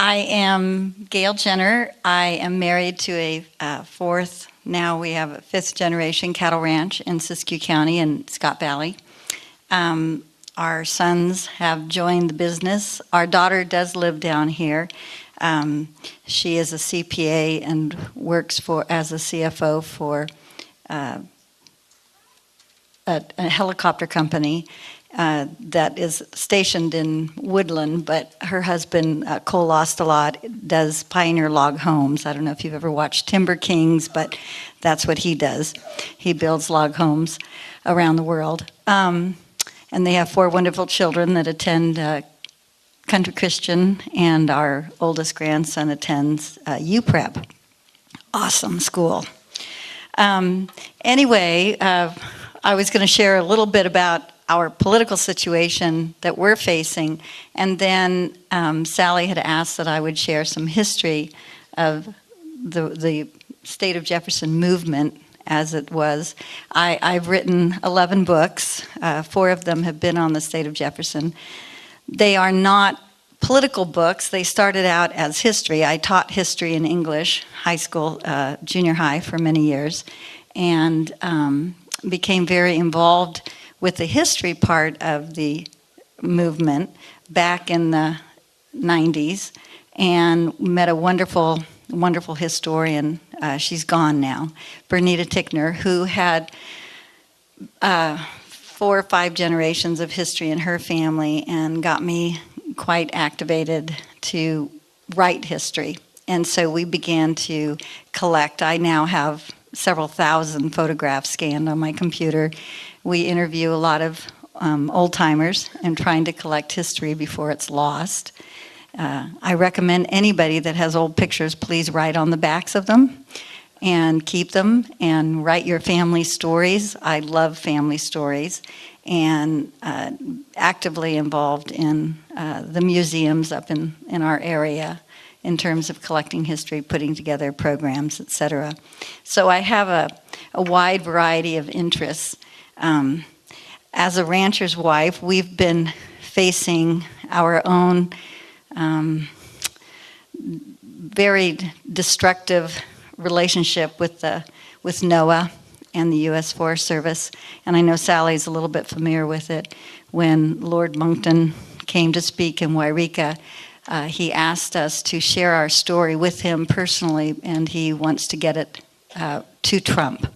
I am Gail Jenner. I am married to a fourth, now we have a fifth generation cattle ranch in Siskiyou County in Scott Valley. Our sons have joined the business. Our daughter does live down here. She is a CPA and works as a CFO for a helicopter company that is stationed in Woodland, but her husband, Cole Ostalot, does Pioneer Log Homes. I don't know if you've ever watched Timber Kings, but that's what he does. He builds log homes around the world. And they have 4 wonderful children that attend Country Christian, and our oldest grandson attends UPrep. Awesome school. Anyway, I was going to share a little bit about our political situation that we're facing, and then Sally had asked that I would share some history of the state of Jefferson movement as it was. I've written 11 books. 4 of them have been on the state of Jefferson. They are not political books. They started out as history. I taught history in English, high school, junior high for many years, and became very involved with the history part of the movement back in the 90s, and met a wonderful historian. She's gone now, Bernita Tickner, who had 4 or 5 generations of history in her family and got me quite activated to write history. And so we began to collect. I now have several thousand photographs scanned on my computer. We interview a lot of old-timers and trying to collect history before it's lost. I recommend anybody that has old pictures, please write on the backs of them and keep them and write your family stories. I love family stories, and actively involved in the museums up in our area in terms of collecting history, putting together programs, etc. So I have a wide variety of interests. As a rancher's wife, we've been facing our own very destructive relationship with NOAA and the U.S. Forest Service, and I know Sally's a little bit familiar with it. When Lord Moncton came to speak in Wairika, he asked us to share our story with him personally, and he wants to get it to Trump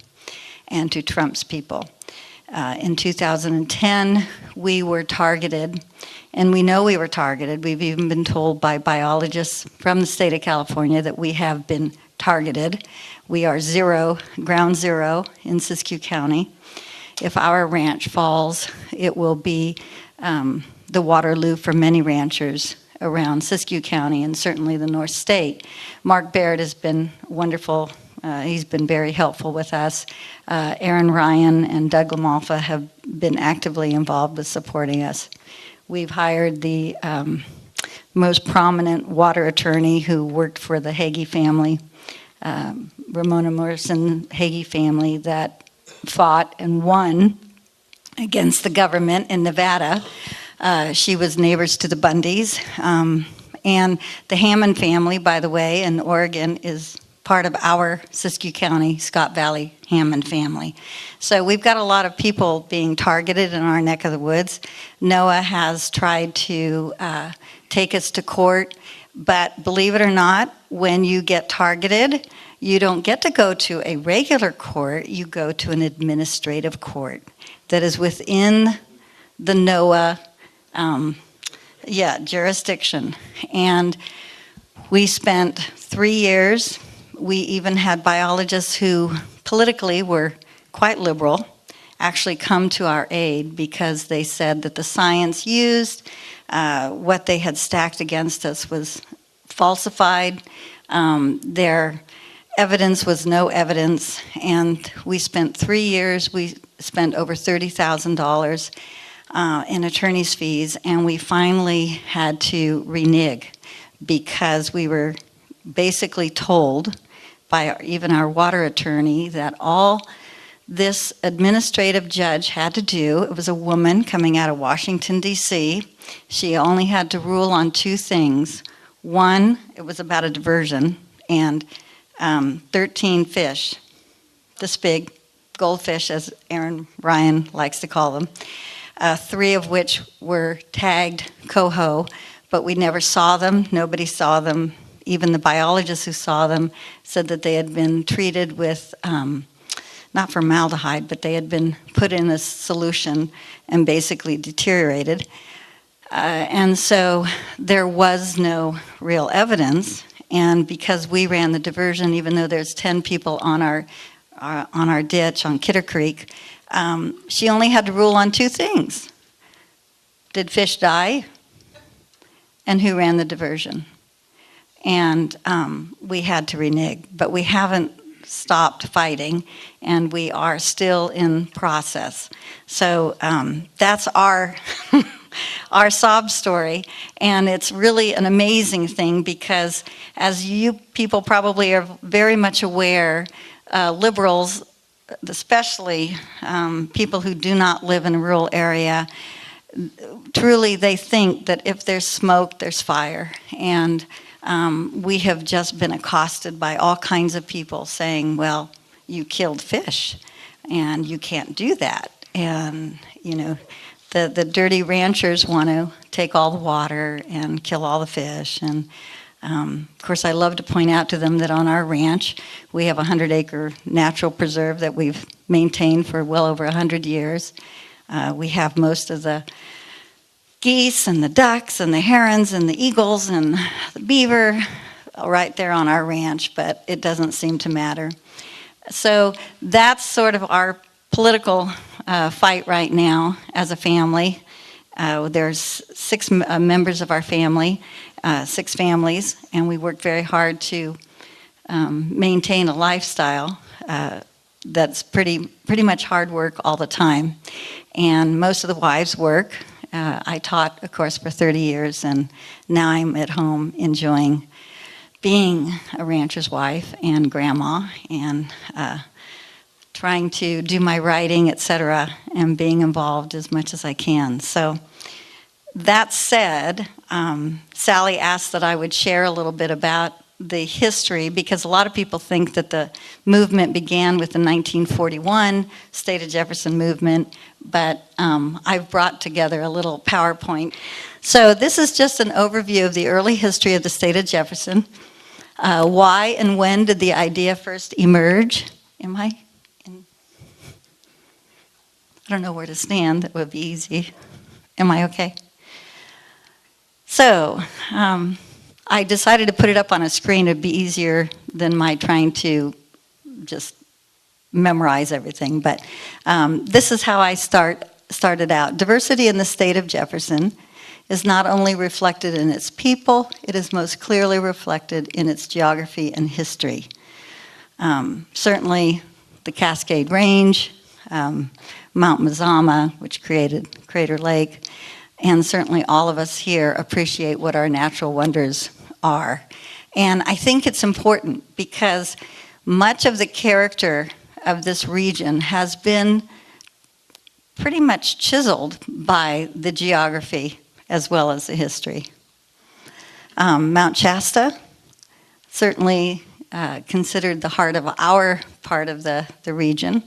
and to Trump's people. In 2010, we were targeted, and we know we were targeted. We've even been told by biologists from the state of California that we have been targeted. We are ground zero in Siskiyou County. If our ranch falls, it will be the Waterloo for many ranchers around Siskiyou County and certainly the North State. Mark Baird has been wonderful. He's been very helpful with us. Aaron Ryan and Doug Lamalfa have been actively involved with supporting us. We've hired the most prominent water attorney who worked for the Hagee family, Ramona Morrison Hagee family, that fought and won against the government in Nevada. She was neighbors to the Bundys. And the Hammond family, by the way, in Oregon is part of our Siskiyou County, Scott Valley Hammond family. So we've got a lot of people being targeted in our neck of the woods. NOAA has tried to take us to court, but believe it or not, when you get targeted, you don't get to go to a regular court, you go to an administrative court that is within the NOAA jurisdiction. And we spent 3 years. We even had biologists who politically were quite liberal actually come to our aid because they said that the science used, what they had stacked against us was falsified. Their evidence was no evidence, and we spent 3 years. We spent over $30,000 in attorney's fees, and we finally had to renege because we were basically told by even our water attorney that all this administrative judge had to do, it was a woman coming out of Washington, D.C., she only had to rule on 2 things. One, it was about a diversion, and 13 fish, this big, goldfish, as Aaron Ryan likes to call them, 3 of which were tagged coho, but we never saw them. Nobody saw them. Even the biologists who saw them said that they had been treated with, not formaldehyde, but they had been put in a solution and basically deteriorated. And so there was no real evidence. And because we ran the diversion, even though there's 10 people on our ditch on Kidder Creek, she only had to rule on 2 things. Did fish die? And who ran the diversion? And we had to renege. But we haven't stopped fighting, and we are still in process. So that's our our sob story, and it's really an amazing thing because, as you people probably are very much aware, liberals, especially people who do not live in a rural area, truly they think that if there's smoke, there's fire. And we have just been accosted by all kinds of people saying, well, you killed fish and you can't do that. And, you know, the dirty ranchers want to take all the water and kill all the fish. And, of course, I love to point out to them that on our ranch, we have a 100-acre natural preserve that we've maintained for well over 100 years. We have most of the geese and the ducks and the herons and the eagles and the beaver right there on our ranch, but it doesn't seem to matter. So that's sort of our political fight right now as a family. There's 6 members of our family, 6 families, and we work very hard to maintain a lifestyle that's pretty much hard work all the time. And most of the wives work. I taught, of course, for 30 years, and now I'm at home enjoying being a rancher's wife and grandma, and trying to do my writing, etc., and being involved as much as I can. So that said, Sally asked that I would share a little bit about the history, because a lot of people think that the movement began with the 1941 State of Jefferson movement, but I've brought together a little PowerPoint. So this is just an overview of the early history of the state of Jefferson. Why and when did the idea first emerge? I don't know where to stand. That would be easy. Am I okay? So, I decided to put it up on a screen. It'd be easier than my trying to just memorize everything. But this is how I started out. Diversity in the state of Jefferson is not only reflected in its people, it is most clearly reflected in its geography and history. Certainly the Cascade Range, Mount Mazama, which created Crater Lake, and certainly all of us here appreciate what our natural wonders are. And I think it's important because much of the character of this region has been pretty much chiseled by the geography as well as the history. Mount Shasta, certainly considered the heart of our part of the region.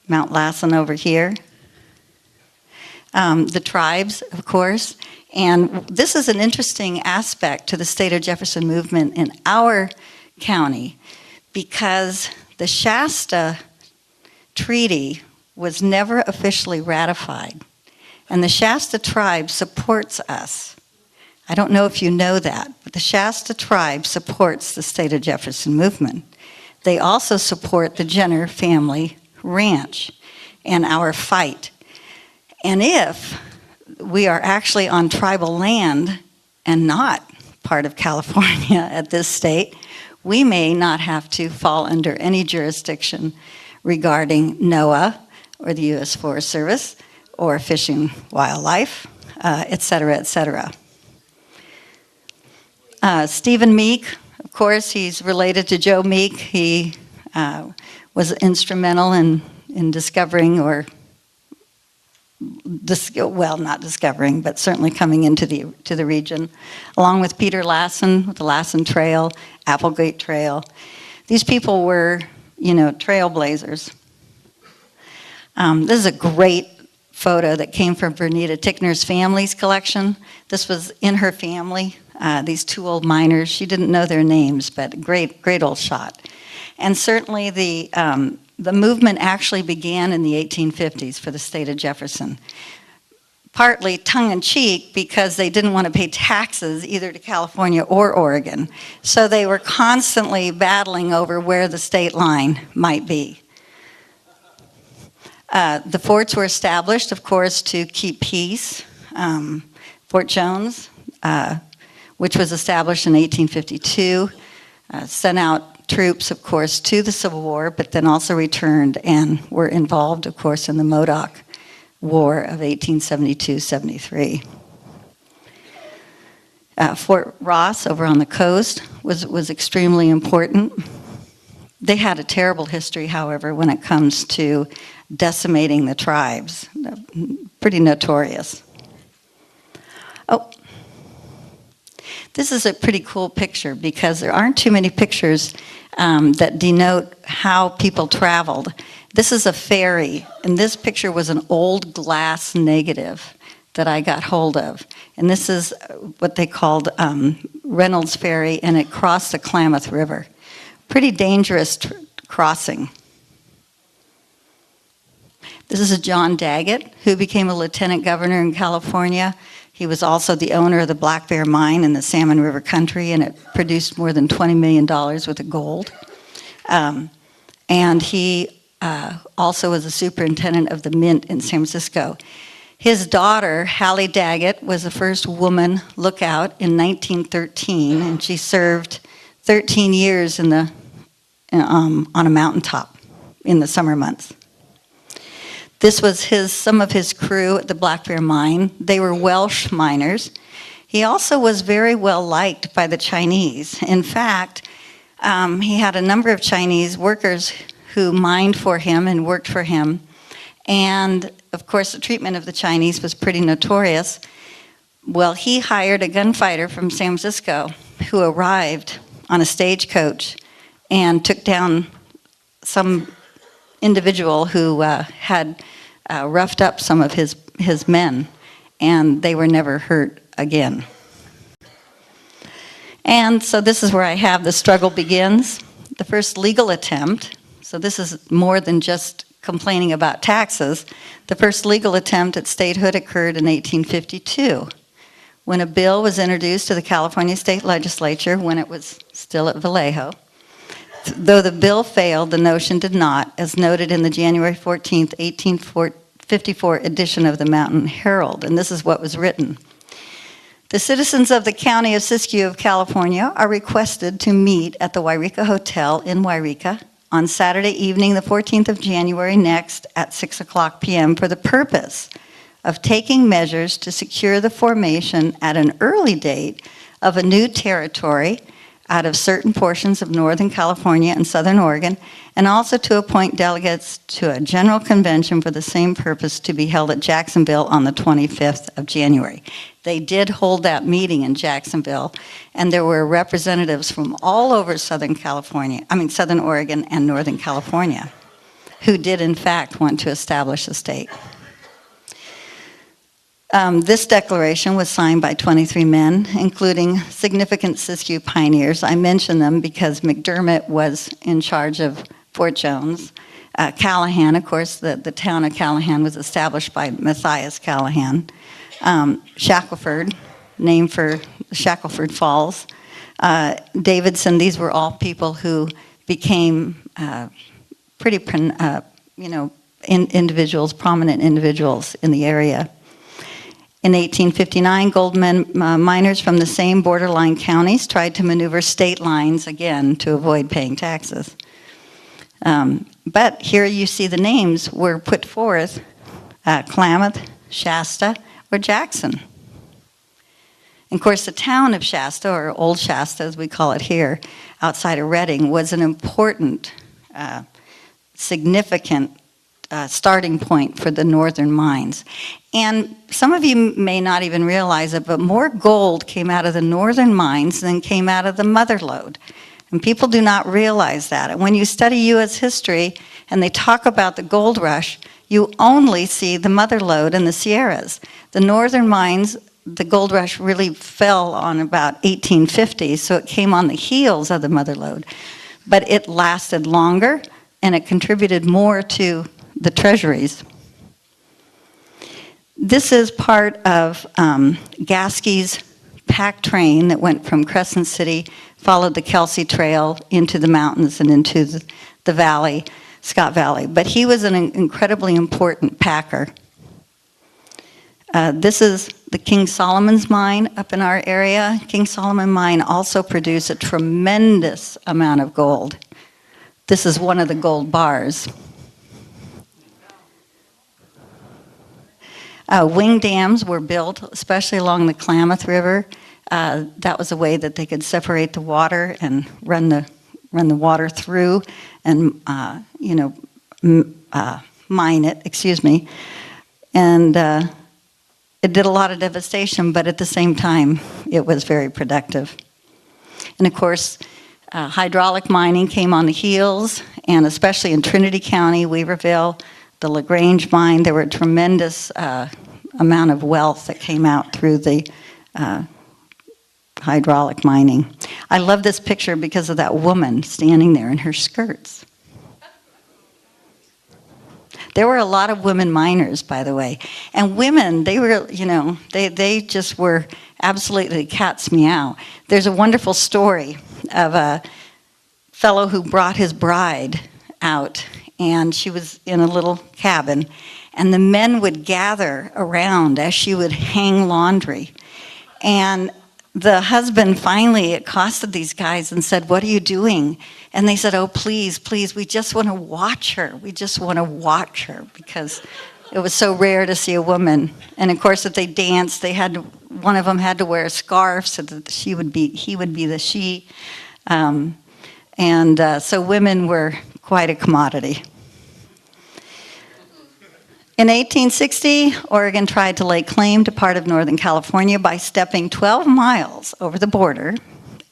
Mount Lassen over here. The tribes, of course. And this is an interesting aspect to the State of Jefferson movement in our county, because the Shasta Treaty was never officially ratified. And the Shasta tribe supports us. I don't know if you know that, but the Shasta tribe supports the State of Jefferson movement. They also support the Jenner family ranch and our fight. And if we are actually on tribal land and not part of California at this state, we may not have to fall under any jurisdiction regarding NOAA or the U.S. Forest Service or Fish and Wildlife, et cetera, et cetera. Stephen Meek, of course, he's related to Joe Meek. He was instrumental in discovering or well, not discovering, but certainly coming into the region, along with Peter Lassen with the Lassen Trail, Applegate Trail. These people were, trailblazers. This is a great photo that came from Bernita Tickner's family's collection. This was in her family, these two old miners. She didn't know their names, but great old shot. And certainly the movement actually began in the 1850s for the state of Jefferson. Partly tongue-in-cheek because they didn't want to pay taxes either to California or Oregon. So they were constantly battling over where the state line might be. The forts were established, of course, to keep peace. Fort Jones, which was established in 1852, sent out troops, of course, to the Civil War, but then also returned and were involved, of course, in the Modoc War of 1872-73. Fort Ross over on the coast was extremely important. They had a terrible history, however, when it comes to decimating the tribes. Pretty notorious. Oh, this is a pretty cool picture because there aren't too many pictures that denote how people traveled. This is a ferry, and this picture was an old glass negative that I got hold of. And this is what they called Reynolds Ferry, and it crossed the Klamath River. Pretty dangerous crossing. This is a John Daggett, who became a lieutenant governor in California. He was also the owner of the Black Bear Mine in the Salmon River country, and it produced more than $20 million worth of gold. And he also was the superintendent of the Mint in San Francisco. His daughter, Hallie Daggett, was the first woman lookout in 1913, and she served 13 years in on a mountaintop in the summer months. This was some of his crew at the Black Bear Mine. They were Welsh miners. He also was very well liked by the Chinese. In fact, he had a number of Chinese workers who mined for him and worked for him. And of course, the treatment of the Chinese was pretty notorious. Well, he hired a gunfighter from San Francisco who arrived on a stagecoach and took down some individual who had roughed up some of his men, and they were never hurt again. And so this is where I have the struggle begins. The first legal attempt, so this is more than just complaining about taxes. The first legal attempt at statehood occurred in 1852, when a bill was introduced to the California State Legislature when it was still at Vallejo. Though the bill failed, the notion did not, as noted in the January 14th, 1854 edition of the Mountain Herald, and this is what was written. The citizens of the County of Siskiyou of California are requested to meet at the Wairika Hotel in Wairika on Saturday evening, the 14th of January next at 6:00 p.m. for the purpose of taking measures to secure the formation at an early date of a new territory out of certain portions of Northern California and Southern Oregon, and also to appoint delegates to a general convention for the same purpose to be held at Jacksonville on the 25th of January. They did hold that meeting in Jacksonville, and there were representatives from all over Southern Oregon and Northern California, who did in fact want to establish a state. This declaration was signed by 23 men, including significant Siskiyou pioneers. I mention them because McDermott was in charge of Fort Jones. Callahan, of course, the town of Callahan was established by Matthias Callahan. Shackelford, named for Shackelford Falls. Davidson, these were all people who became individuals, prominent individuals in the area. In 1859, gold miners from the same borderline counties tried to maneuver state lines again to avoid paying taxes. But here you see the names were put forth, Klamath, Shasta, or Jackson. And of course, the town of Shasta, or Old Shasta as we call it here, outside of Redding, was an important, significant starting point for the northern mines. And some of you may not even realize it, but more gold came out of the northern mines than came out of the mother lode. And people do not realize that. And when you study U.S. history and they talk about the gold rush, you only see the mother lode and the Sierras. The northern mines, the gold rush really fell on about 1850, so it came on the heels of the mother lode. But it lasted longer, and it contributed more to the treasuries. This is part of Gaskey's pack train that went from Crescent City, followed the Kelsey Trail into the mountains and into the valley, Scott Valley. But he was an incredibly important packer. This is the King Solomon's mine up in our area. King Solomon mine also produced a tremendous amount of gold. This is one of the gold bars. Wing dams were built, especially along the Klamath River. That was a way that they could separate the water and run the water through and mine it. And it did a lot of devastation, but at the same time, it was very productive. And of course, hydraulic mining came on the heels, and especially in Trinity County, Weaverville, the LaGrange mine, there were a tremendous amount of wealth that came out through the hydraulic mining. I love this picture because of that woman standing there in her skirts. There were a lot of women miners, by the way. And women, they were, they just were absolutely cat's meow. There's a wonderful story of a fellow who brought his bride out, and she was in a little cabin, and the men would gather around as she would hang laundry. And the husband finally accosted these guys and said, "What are you doing?" And they said, "Oh, please, please, we just want to watch her. We just want to watch her," because it was so rare to see a woman. And of course, if they danced, one of them had to wear a scarf so that he would be the she. So women were quite a commodity. In 1860, Oregon tried to lay claim to part of Northern California by stepping 12 miles over the border.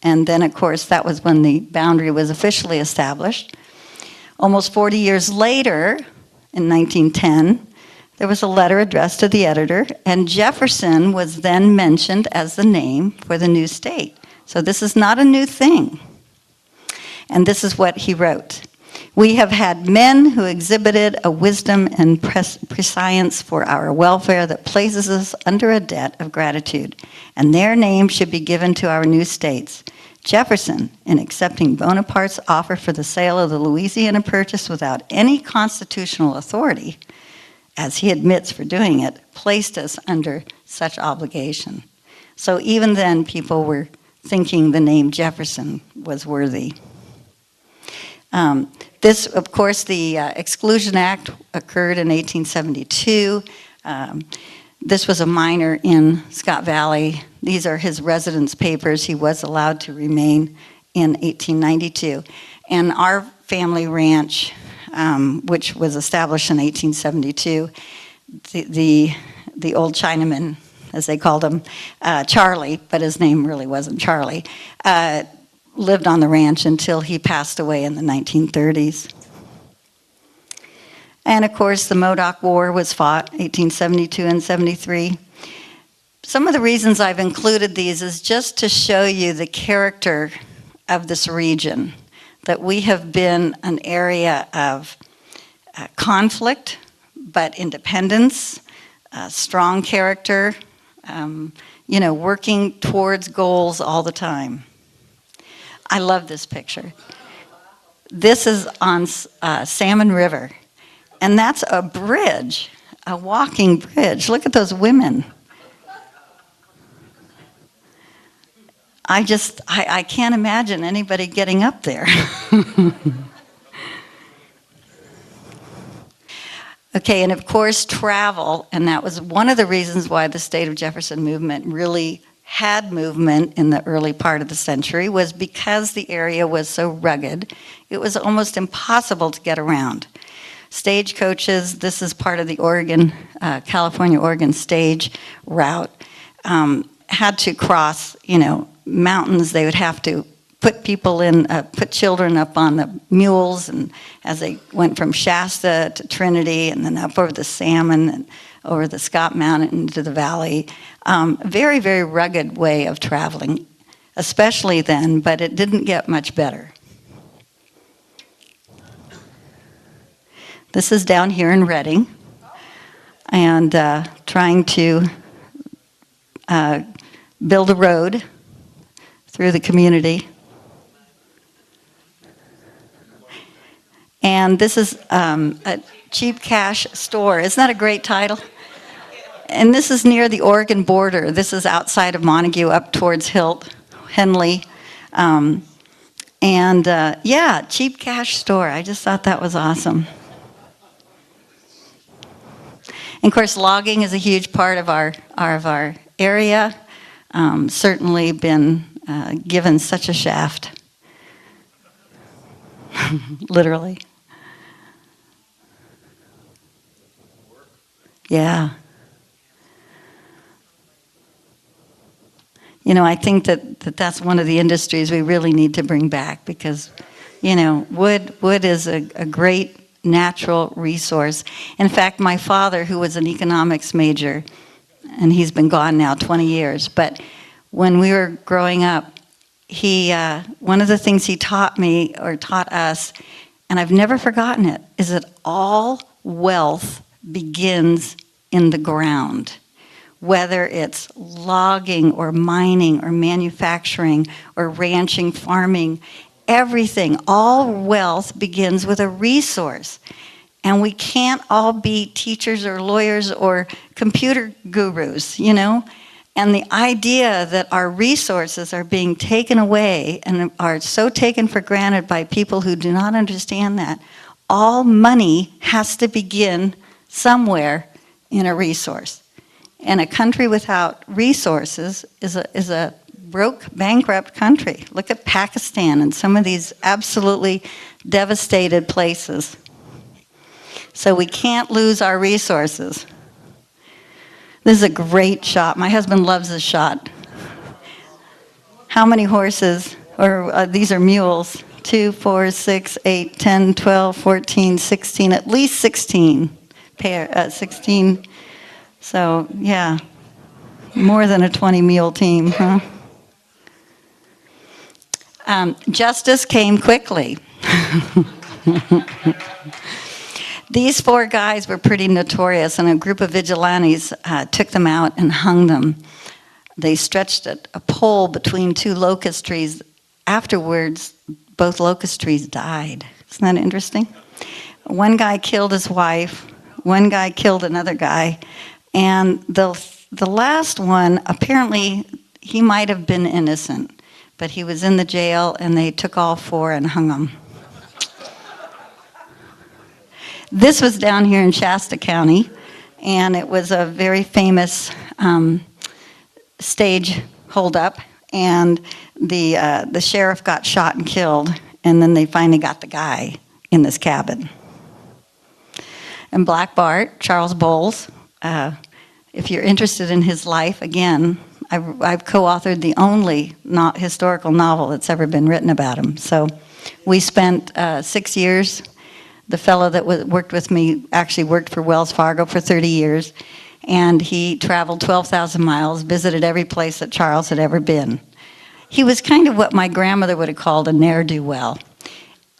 And then, of course, that was when the boundary was officially established. Almost 40 years later, in 1910, there was a letter addressed to the editor, and Jefferson was then mentioned as the name for the new state. So this is not a new thing. And this is what he wrote. "We have had men who exhibited a wisdom and prescience for our welfare that places us under a debt of gratitude, and their name should be given to our new states. Jefferson, in accepting Bonaparte's offer for the sale of the Louisiana Purchase without any constitutional authority, as he admits for doing it, placed us under such obligation." So even then, people were thinking the name Jefferson was worthy. This, of course, the Exclusion Act occurred in 1872. This was a miner in Scott Valley. These are his residence papers. He was allowed to remain in 1892. And our family ranch, which was established in 1872, the old Chinaman, as they called him, Charlie, but his name really wasn't Charlie, lived on the ranch until he passed away in the 1930s. And of course, the Modoc War was fought, 1872 and 73. Some of the reasons I've included these is just to show you the character of this region, that we have been an area of conflict, but independence, strong character, working towards goals all the time. I love this picture. This is on Salmon River, and that's a bridge, a walking bridge. Look at those women. I can't imagine anybody getting up there. Okay, and of course travel, and that was one of the reasons why the State of Jefferson movement really had movement in the early part of the century, was because the area was so rugged, it was almost impossible to get around. stagecoaches. This is part of the Oregon, California-Oregon stage route. Had to cross, mountains. They would have to put people in, put children up on the mules, and as they went from Shasta to Trinity, and then up over the Salmon, and over the Scott Mountain into the valley. Very, very rugged way of traveling, especially then, but it didn't get much better. This is down here in Redding, and trying to build a road through the community. And this is a cheap cash store. Isn't that a great title? And this is near the Oregon border. This is outside of Montague, up towards Henley. Cheap cash store. I just thought that was awesome. And of course, logging is a huge part of our area. Certainly been given such a shaft. Literally. Yeah. I think that's one of the industries we really need to bring back, because, wood is a great natural resource. In fact, my father, who was an economics major, and he's been gone now 20 years, but when we were growing up, he one of the things he taught me, or taught us, and I've never forgotten it, is that all wealth begins in the ground. Whether it's logging or mining or manufacturing or ranching, farming, everything, all wealth begins with a resource. And we can't all be teachers or lawyers or computer gurus, And the idea that our resources are being taken away and are so taken for granted by people who do not understand that, all money has to begin somewhere in a resource. And a country without resources is a broke, bankrupt country. Look at Pakistan and some of these absolutely devastated places. So we can't lose our resources. This is a great shot. My husband loves this shot. How many horses, or these are mules? 2, 4, 6, 8, 10, 12, 14, 16, at least 16 pair, 16. So, yeah, more than a 20 mule team, huh? Justice came quickly. These 4 guys were pretty notorious, and a group of vigilantes took them out and hung them. They stretched a pole between 2 locust trees. Afterwards, both locust trees died. Isn't that interesting? One guy killed his wife. One guy killed another guy. And the last one, apparently, he might have been innocent, but he was in the jail, and they took all 4 and hung him. This was down here in Shasta County, and it was a very famous stage holdup, and the sheriff got shot and killed, and then they finally got the guy in this cabin. And Black Bart, Charles Bowles, if you're interested in his life, again, I've co-authored the only historical novel that's ever been written about him. So we spent 6 years. The fellow that worked with me actually worked for Wells Fargo for 30 years, and he traveled 12,000 miles, visited every place that Charles had ever been. He was kind of what my grandmother would have called a ne'er-do-well.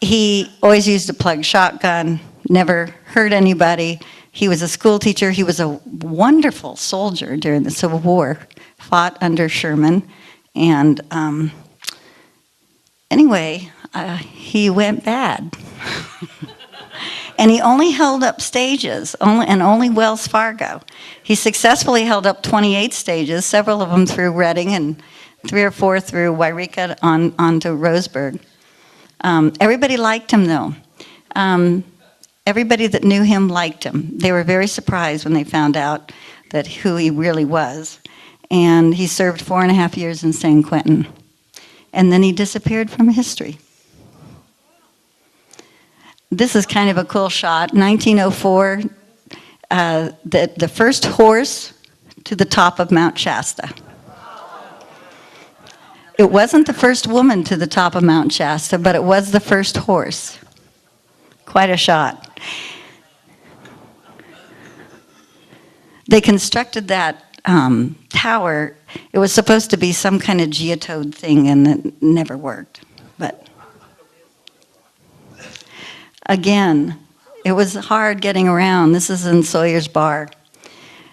He always used a plug shotgun, never hurt anybody. He was a school teacher. He was a wonderful soldier during the Civil War, fought under Sherman, and anyway, he went bad. And he only held up stages, only Wells Fargo. He successfully held up 28 stages, several of them through Redding and 3 or 4 through Wairika onto Roseburg. Everybody liked him, though. Everybody that knew him liked him. They were very surprised when they found out that who he really was. And he served 4.5 years in San Quentin. And then he disappeared from history. This is kind of a cool shot. 1904, the first horse to the top of Mount Shasta. It wasn't the first woman to the top of Mount Shasta, but it was the first horse. Quite a shot. They constructed that tower. It was supposed to be some kind of geotode thing, and it never worked. But again, it was hard getting around. This is in Sawyer's Bar.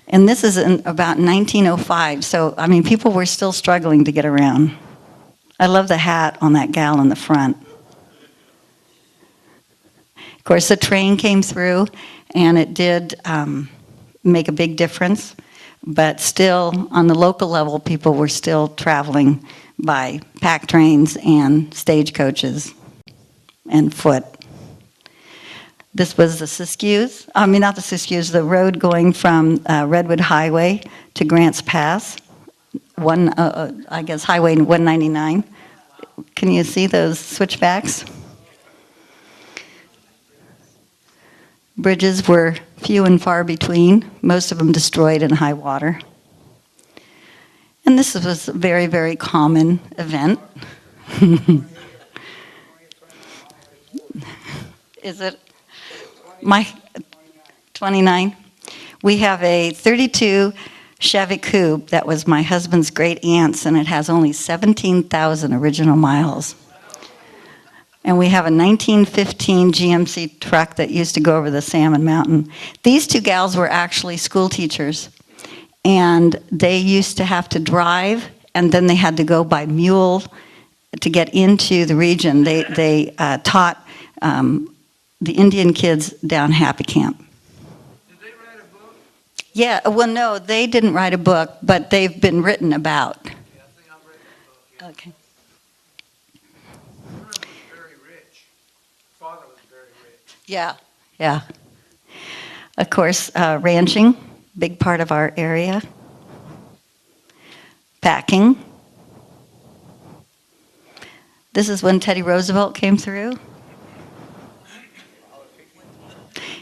And this is in about 1905. So, I mean, people were still struggling to get around. I love the hat on that gal in the front. Of course, the train came through, and it did make a big difference. But still, on the local level, people were still traveling by pack trains and stagecoaches and foot. This was the Siskiyous, not the Siskiyous, the road going from Redwood Highway to Grants Pass, Highway 199. Can you see those switchbacks? Bridges were few and far between, most of them destroyed in high water. And this was a very, very common event. Is it? My 29. We have a 32 Chevy Coupe that was my husband's great aunt's, and it has only 17,000 original miles. And we have a 1915 GMC truck that used to go over the Salmon Mountain. These two gals were actually school teachers, and they used to have to drive, and then they had to go by mule to get into the region. They taught the Indian kids down Happy Camp. Did they write a book? Yeah, well, no, they didn't write a book, but they've been written about. Yeah, I think I've read that book. Yeah. Okay. Mother was very rich. Father was very rich. Yeah. Of course, ranching, big part of our area. Packing. This is when Teddy Roosevelt came through.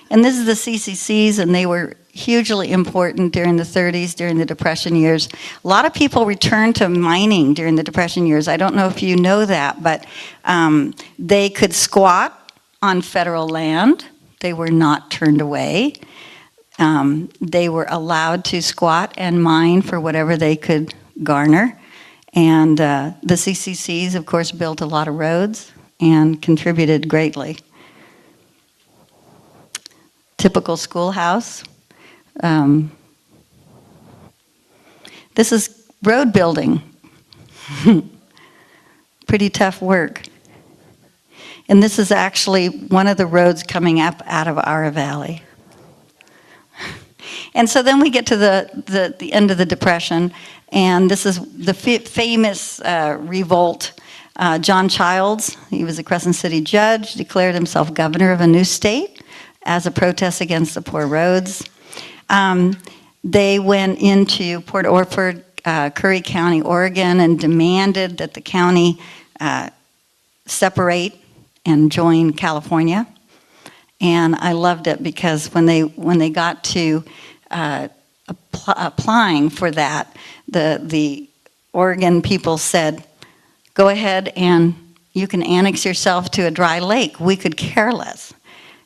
And this is the CCCs, and they were hugely important during the 30s, during the Depression years. A lot of people returned to mining during the Depression years. I don't know if you know that, but they could squat on federal land. They were not turned away. They were allowed to squat and mine for whatever they could garner. And the CCCs, of course, built a lot of roads and contributed greatly. Typical schoolhouse. This is road building. Pretty tough work. And this is actually one of the roads coming up out of our valley. And so then we get to the end of the Depression, and this is the famous Revolt. John Childs, he was a Crescent City judge, declared himself governor of a new state as a protest against the poor roads. They went into Port Orford, Curry County, Oregon, and demanded that the county separate and join California. And I loved it because when they got to applying for that, the Oregon people said, "Go ahead and you can annex yourself to a dry lake. We could care less."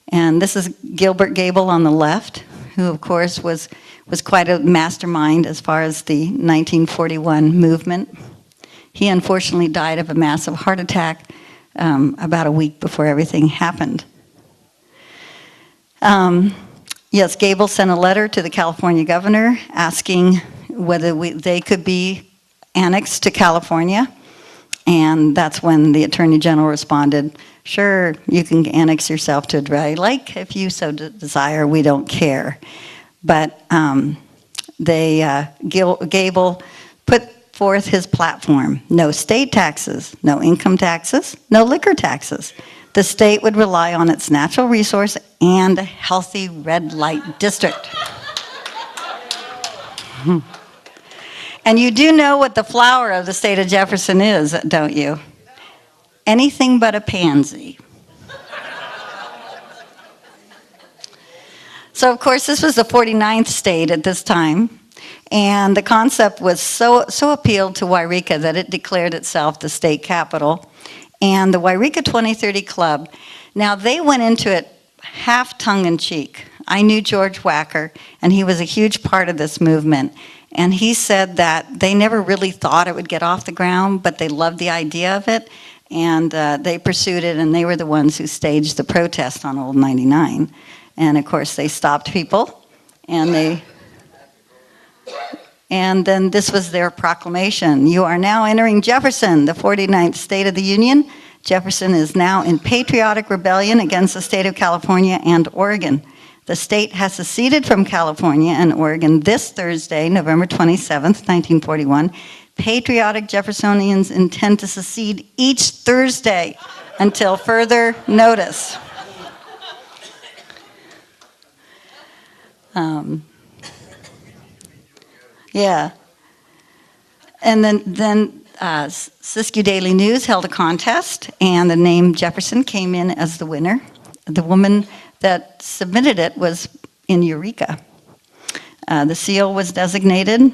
And this is Gilbert Gable on the left, who of course was quite a mastermind as far as the 1941 movement. He unfortunately died of a massive heart attack about a week before everything happened. Yes, Gable sent a letter to the California governor asking whether they could be annexed to California. And that's when the Attorney General responded, "Sure, you can annex yourself to a dry lake if you so desire. We don't care." But Gable put forth his platform: no state taxes, no income taxes, no liquor taxes. The state would rely on its natural resource and a healthy red light district. And you do know what the flower of the state of Jefferson is, don't you? Anything but a pansy. So, of course, this was the 49th state at this time, and the concept was so appealed to Wairika that it declared itself the state capital. And the Wairika 2030 Club, now they went into it half tongue-in-cheek. I knew George Wacker, and he was a huge part of this movement. And he said that they never really thought it would get off the ground, but they loved the idea of it, and they pursued it, and they were the ones who staged the protest on Old 99. And of course, they stopped people, and then this was their proclamation. You are now entering Jefferson, the 49th state of the Union. Jefferson is now in patriotic rebellion against the state of California and Oregon. The state has seceded from California and Oregon this Thursday, November 27th, 1941. Patriotic Jeffersonians intend to secede each Thursday until further notice. Yeah. And then Siskiyou Daily News held a contest, and the name Jefferson came in as the winner. The woman that submitted it was in Eureka. The seal was designated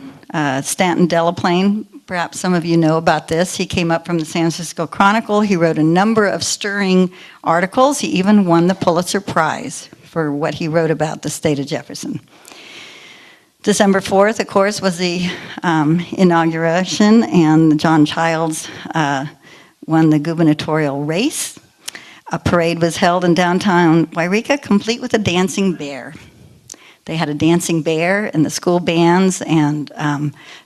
Stanton Delaplane. Perhaps some of you know about this. He came up from the San Francisco Chronicle. He wrote a number of stirring articles. He even won the Pulitzer Prize for what he wrote about the state of Jefferson. December 4th, of course, was the inauguration, and John Childs won the gubernatorial race. A parade was held in downtown Wairika, complete with a dancing bear. They had a dancing bear and the school bands, and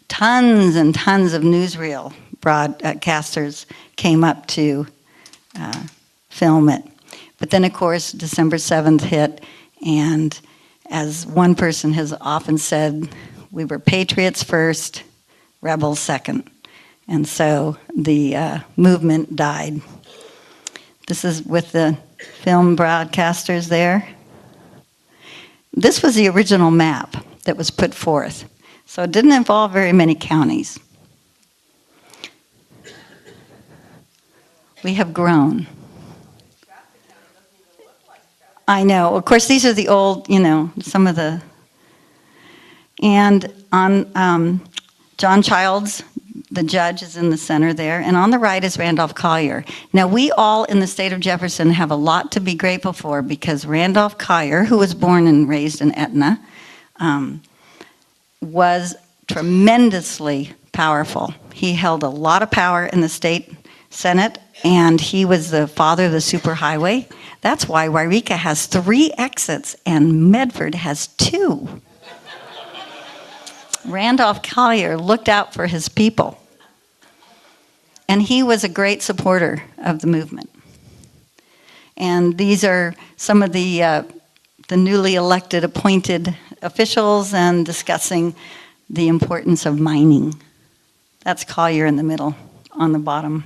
tons and tons of newsreel broadcasters came up to film it. But then, of course, December 7th hit, and as one person has often said, we were patriots first, rebels second. And so the movement died. This is with the film broadcasters there. This was the original map that was put forth. So it didn't involve very many counties. We have grown. I know. Of course, these are the old, some of the... And on John Childs, the judge, is in the center there. And on the right is Randolph Collier. Now, we all in the state of Jefferson have a lot to be grateful for, because Randolph Collier, who was born and raised in Etna, was tremendously powerful. He held a lot of power in the state Senate, and he was the father of the superhighway. That's why Wairika has 3 exits and Medford has 2. Randolph Collier looked out for his people, and he was a great supporter of the movement. And these are some of the newly elected appointed officials and discussing the importance of mining. That's Collier in the middle on the bottom.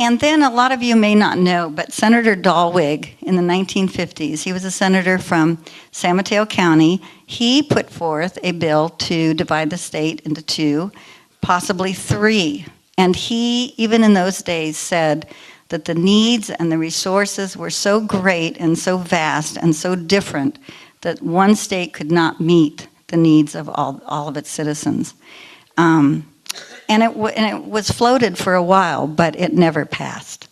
And then a lot of you may not know, but Senator Dahlwig in the 1950s, he was a senator from San Mateo County. He put forth a bill to divide the state into 2, possibly 3. And he, even in those days, said that the needs and the resources were so great and so vast and so different that one state could not meet the needs of all of its citizens. And it was floated for a while, but it never passed.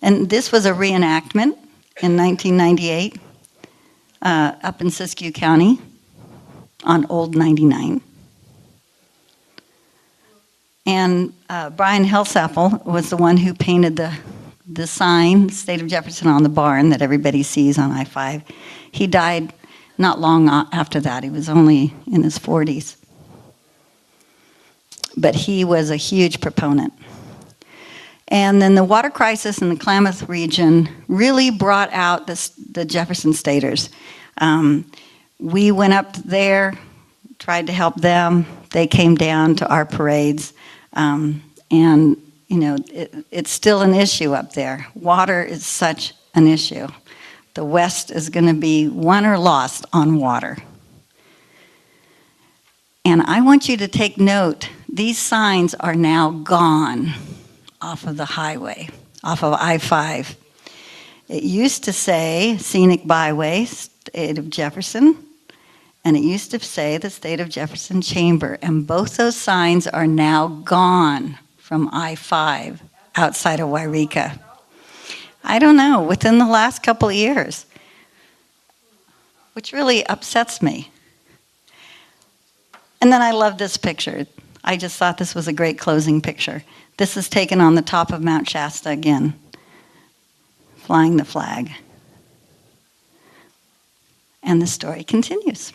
And this was a reenactment in 1998 up in Siskiyou County on Old 99. And Brian Helsapple was the one who painted the sign, State of Jefferson, on the barn that everybody sees on I-5. He died not long after that. He was only in his 40s. But he was a huge proponent. And then the water crisis in the Klamath region really brought out the Jefferson Staters. We went up there, tried to help them. They came down to our parades. And, it's still an issue up there. Water is such an issue. The West is going to be won or lost on water. And I want you to take note, these signs are now gone off of the highway, off of I-5. It used to say Scenic Byway, State of Jefferson, and it used to say the State of Jefferson Chamber, and both those signs are now gone from I-5 outside of Wairika. I don't know, within the last couple of years, which really upsets me. And then I love this picture. I just thought this was a great closing picture. This is taken on the top of Mount Shasta again, flying the flag. And the story continues.